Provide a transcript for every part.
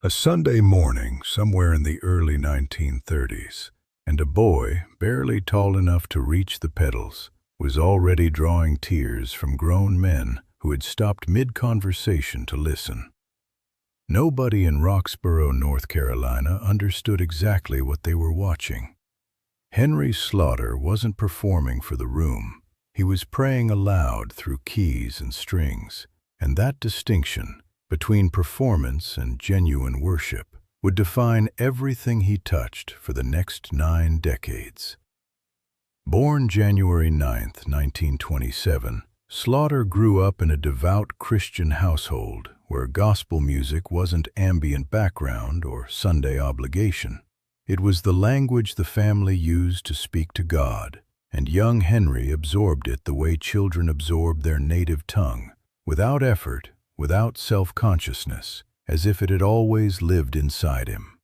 A Sunday morning somewhere in the early 1930s, and a boy, barely tall enough to reach the pedals, was already drawing tears from grown men who had stopped mid-conversation to listen. Nobody in Roxborough, North Carolina, understood exactly what they were watching. Henry Slaughter wasn't performing for the room. He was praying aloud through keys and strings, and that distinction between performance and genuine worship would define everything he touched for the next 9 decades. Born January 9, 1927, Slaughter grew up in a devout Christian household where gospel music wasn't ambient background or Sunday obligation. It was the language the family used to speak to God, and young Henry absorbed it the way children absorb their native tongue, without effort, without self-consciousness, as if it had always lived inside him.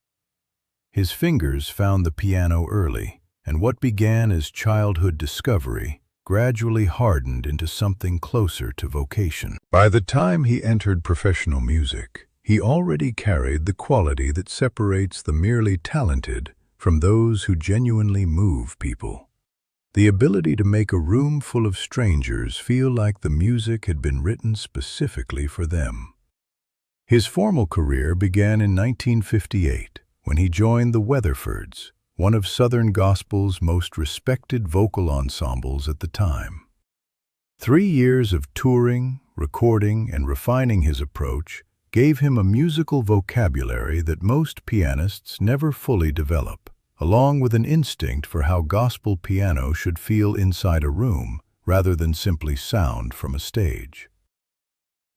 His fingers found the piano early, and what began as childhood discovery gradually hardened into something closer to vocation. By the time he entered professional music, he already carried the quality that separates the merely talented from those who genuinely move people. The ability to make a room full of strangers feel like the music had been written specifically for them. His formal career began in 1958 when he joined the Weatherfords, one of Southern gospel's most respected vocal ensembles at the time. 3 years of touring, recording, and refining his approach gave him a musical vocabulary that most pianists never fully develop, along with an instinct for how gospel piano should feel inside a room rather than simply sound from a stage.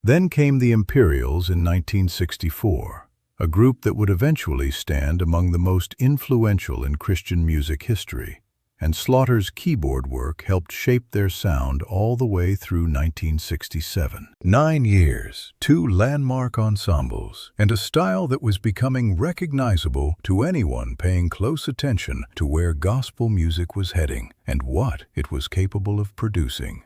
Then came the Imperials in 1964, a group that would eventually stand among the most influential in Christian music history, and Slaughter's keyboard work helped shape their sound all the way through 1967. 9 years, 2 landmark ensembles, and a style that was becoming recognizable to anyone paying close attention to where gospel music was heading and what it was capable of producing.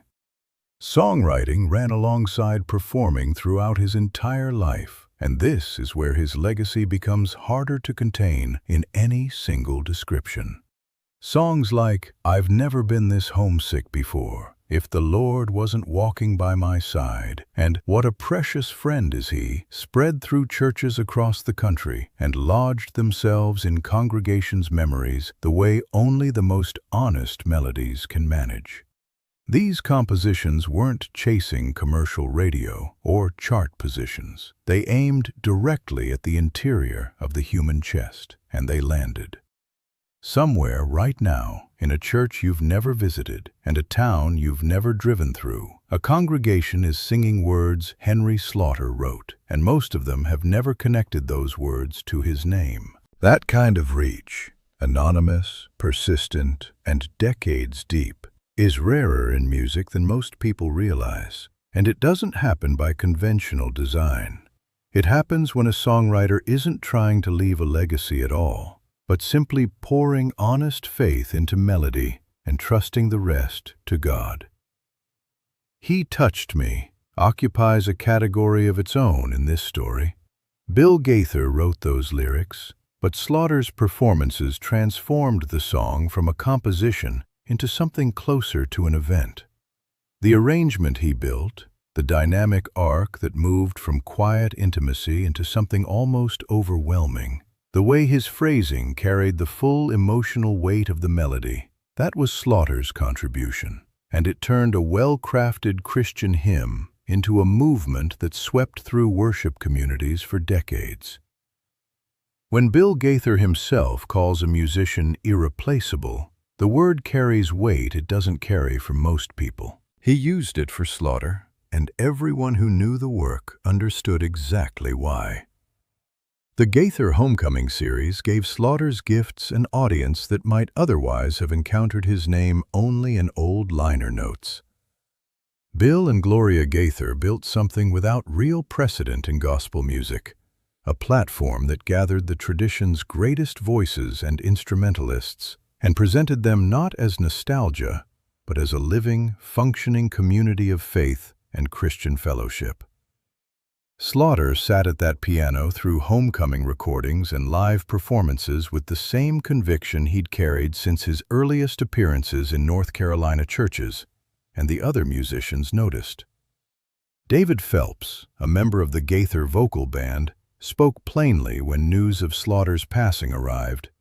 Songwriting ran alongside performing throughout his entire life, and this is where his legacy becomes harder to contain in any single description. Songs like, "I've never been this homesick before," "If the Lord wasn't walking by my side," and "What a precious friend is he," spread through churches across the country and lodged themselves in congregations' memories the way only the most honest melodies can manage. These compositions weren't chasing commercial radio or chart positions. They aimed directly at the interior of the human chest, and they landed. Somewhere right now, in a church you've never visited and a town you've never driven through, a congregation is singing words Henry Slaughter wrote, and most of them have never connected those words to his name. That kind of reach, anonymous, persistent, and decades deep, is rarer in music than most people realize, and it doesn't happen by conventional design. It happens when a songwriter isn't trying to leave a legacy at all, but simply pouring honest faith into melody and trusting the rest to God. "He Touched Me" occupies a category of its own in this story. Bill Gaither wrote those lyrics, but Slaughter's performances transformed the song from a composition into something closer to an event. The arrangement he built, the dynamic arc that moved from quiet intimacy into something almost overwhelming, the way his phrasing carried the full emotional weight of the melody, that was Slaughter's contribution, and it turned a well-crafted Christian hymn into a movement that swept through worship communities for decades. When Bill Gaither himself calls a musician irreplaceable, the word carries weight it doesn't carry for most people. He used it for Slaughter, and everyone who knew the work understood exactly why. The Gaither Homecoming series gave Slaughter's gifts an audience that might otherwise have encountered his name only in old liner notes. Bill and Gloria Gaither built something without real precedent in gospel music, a platform that gathered the tradition's greatest voices and instrumentalists and presented them not as nostalgia, but as a living, functioning community of faith and Christian fellowship. Slaughter sat at that piano through homecoming recordings and live performances with the same conviction he'd carried since his earliest appearances in North Carolina churches, and the other musicians noticed. David Phelps, a member of the Gaither vocal band, spoke plainly when news of Slaughter's passing arrived.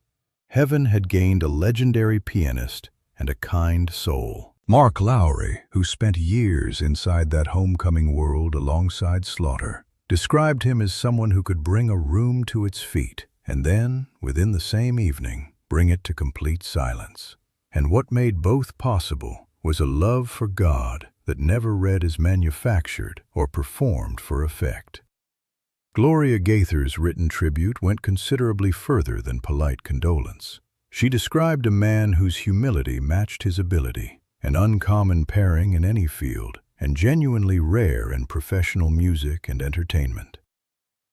Heaven had gained a legendary pianist and a kind soul. Mark Lowry, who spent years inside that homecoming world alongside Slaughter, described him as someone who could bring a room to its feet and then, within the same evening, bring it to complete silence. And what made both possible was a love for God that never read as manufactured or performed for effect. Gloria Gaither's written tribute went considerably further than polite condolence. She described a man whose humility matched his ability, an uncommon pairing in any field, and genuinely rare in professional music and entertainment.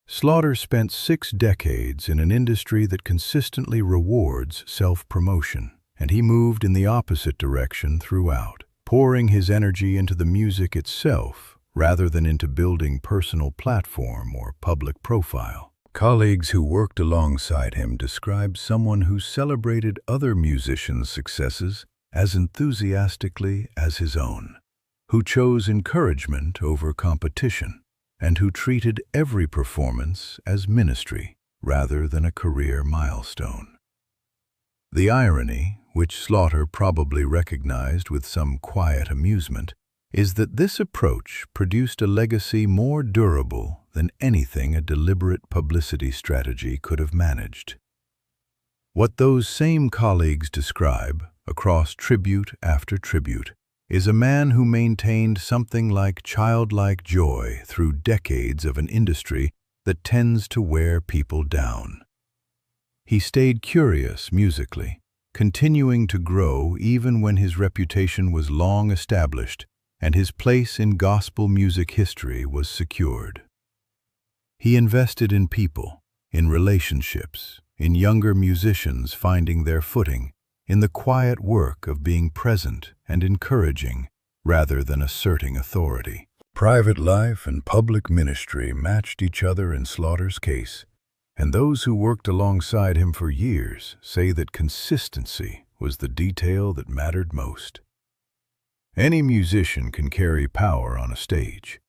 Slaughter spent 6 decades in an industry that consistently rewards self-promotion, and he moved in the opposite direction throughout, pouring his energy into the music itself rather than into building personal platform or public profile. Colleagues who worked alongside him described someone who celebrated other musicians' successes as enthusiastically as his own, who chose encouragement over competition, and who treated every performance as ministry rather than a career milestone. The irony, which Slaughter probably recognized with some quiet amusement, is that this approach produced a legacy more durable than anything a deliberate publicity strategy could have managed. What those same colleagues describe, across tribute after tribute, is a man who maintained something like childlike joy through decades of an industry that tends to wear people down. He stayed curious musically, continuing to grow even when his reputation was long established and his place in gospel music history was secured. He invested in people, in relationships, in younger musicians finding their footing, in the quiet work of being present and encouraging rather than asserting authority. Private life and public ministry matched each other in Slaughter's case, and those who worked alongside him for years say that consistency was the detail that mattered most. Any musician can carry power on a stage.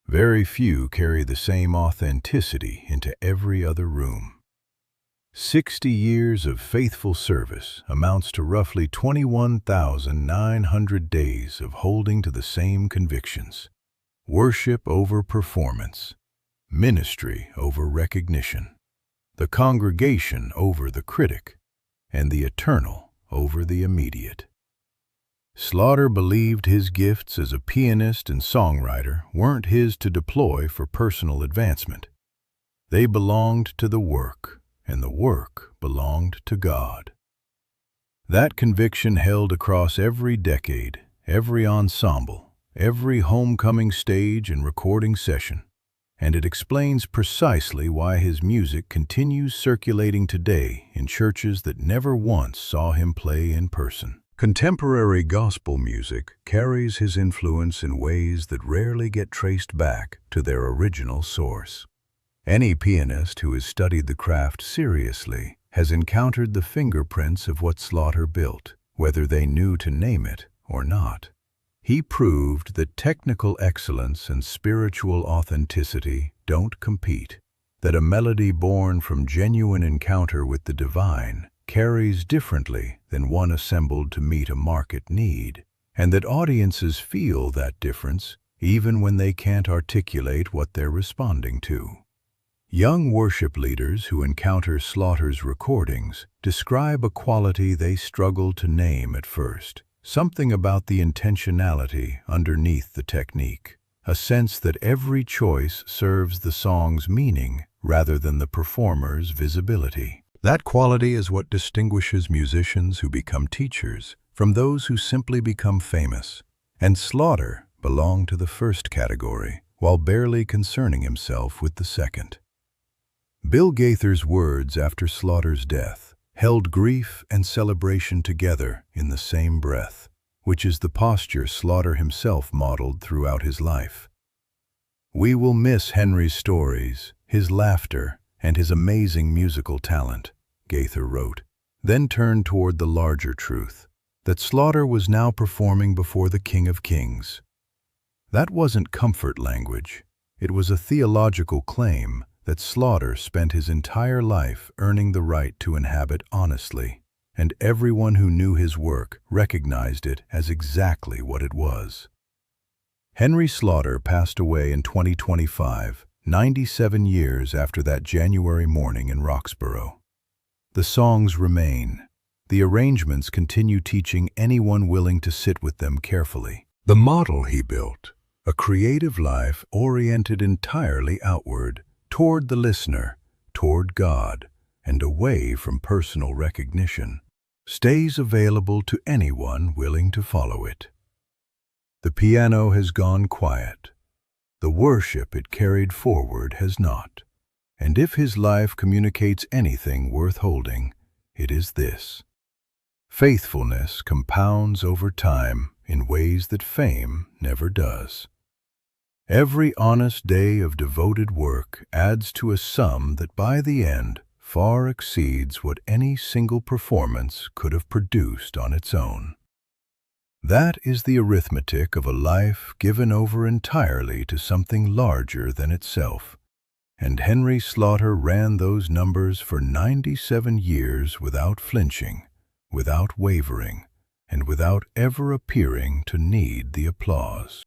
Very few carry the same authenticity into every other room. 60 years of faithful service amounts to roughly 21,900 days of holding to the same convictions: worship over performance, ministry over recognition, the congregation over the critic, and the eternal over the immediate. Slaughter believed his gifts as a pianist and songwriter weren't his to deploy for personal advancement. They belonged to the work, and the work belonged to God. That conviction held across every decade, every ensemble, every homecoming stage and recording session, and it explains precisely why his music continues circulating today in churches that never once saw him play in person. Contemporary gospel music carries his influence in ways that rarely get traced back to their original source. Any pianist who has studied the craft seriously has encountered the fingerprints of what Slaughter built, whether they knew to name it or not. He proved that technical excellence and spiritual authenticity don't compete, that a melody born from genuine encounter with the divine carries differently than one assembled to meet a market need, and that audiences feel that difference even when they can't articulate what they're responding to. Young worship leaders who encounter Slaughter's recordings describe a quality they struggle to name at first, something about the intentionality underneath the technique, a sense that every choice serves the song's meaning rather than the performer's visibility. That quality is what distinguishes musicians who become teachers from those who simply become famous, and Slaughter belonged to the first category, while barely concerning himself with the second. Bill Gaither's words after Slaughter's death held grief and celebration together in the same breath, which is the posture Slaughter himself modeled throughout his life. We will miss Henry's stories, his laughter, and his amazing musical talent, Gaither wrote, then turned toward the larger truth, that Slaughter was now performing before the King of Kings. That wasn't comfort language. It was a theological claim that Slaughter spent his entire life earning the right to inhabit honestly, and everyone who knew his work recognized it as exactly what it was. Henry Slaughter passed away in 2025, 97 years after that January morning in Roxborough. The songs remain. The arrangements continue, teaching anyone willing to sit with them carefully. The model he built, a creative life oriented entirely outward, toward the listener, toward God, and away from personal recognition, stays available to anyone willing to follow it. The piano has gone quiet. The worship it carried forward has not. And if his life communicates anything worth holding, it is this: faithfulness compounds over time in ways that fame never does. Every honest day of devoted work adds to a sum that by the end far exceeds what any single performance could have produced on its own. That is the arithmetic of a life given over entirely to something larger than itself. And Henry Slaughter ran those numbers for 97 years without flinching, without wavering, and without ever appearing to need the applause.